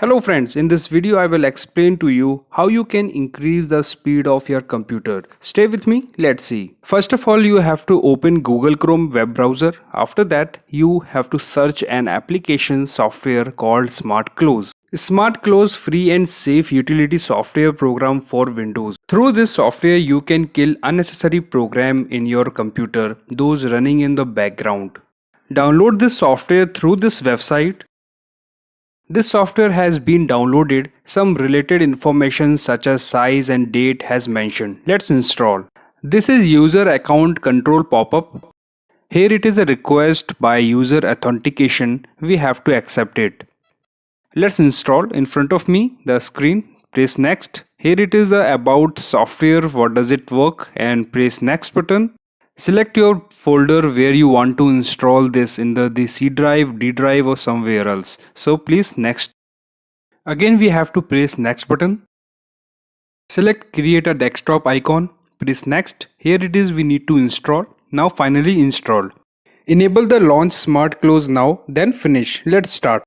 Hello friends, in this video I will explain to you how you can increase the speed of your computer. Stay with me, let's see. First of all, you have to open Google Chrome web browser. After that, you have to search an application software called Smart Close. Smart Close free and safe utility software program for Windows. Through this software you can kill unnecessary program in your computer, those running in the background. Download this software through this website. This software has been downloaded. Some related information such as size and date has mentioned. Let's install. This is user account control pop-up. Here it is a request by user authentication. We have to accept it. Let's install. In front of me the screen. Press next. Here it is the about software. What does it work? And press next button. Select your folder where you want to install this in the C drive, D drive or somewhere else. So please next. Again we have to press next button. Select create a desktop icon. Press next. Here it is we need to install. Now finally install. Enable the launch smart close now, then finish. Let's start.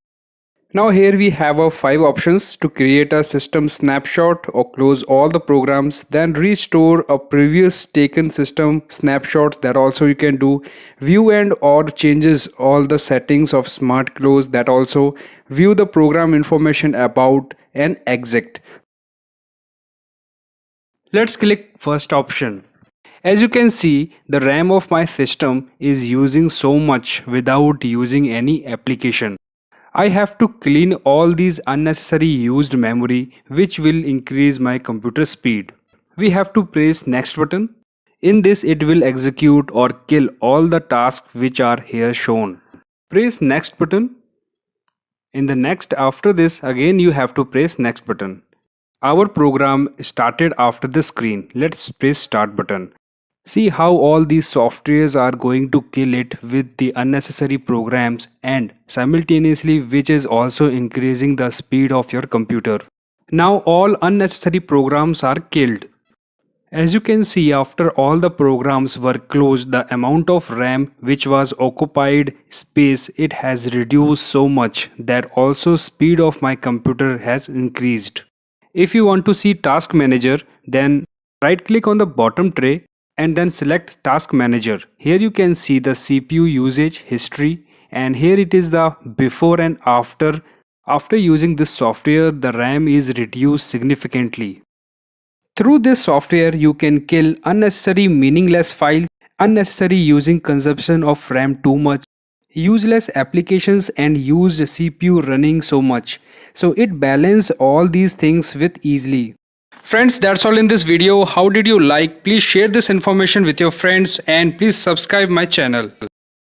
Now here we have 5 options to create a system snapshot or close all the programs, then restore a previous taken system snapshot, that also you can do. View and or changes all the settings of smart close, that also. View the program information about and exit. Let's click first option. As you can see, the RAM of my system is using so much without using any application. I have to clean all these unnecessary used memory, which will increase my computer speed. We have to press next button. In this it will execute or kill all the tasks which are here shown. Press next button. In the next, after this again you have to press next button. Our program started after the screen. Let's press start button. See how all these softwares are going to kill it with the unnecessary programs, and simultaneously which is also increasing the speed of your computer. Now all unnecessary programs are killed. As you can see, after all the programs were closed, the amount of RAM which was occupied space, it has reduced so much that also speed of my computer has increased. If you want to see task manager, then right click on the bottom tray and then select task manager. Here you can see the CPU usage history, and here it is the before and after. After using this software, the RAM is reduced significantly. Through this software you can kill unnecessary meaningless files, unnecessary using consumption of RAM too much, useless applications and used CPU running so much. So it balances all these things with easily. Friends, that's all in this video. How did you like? Please share this information with your friends and please subscribe my channel.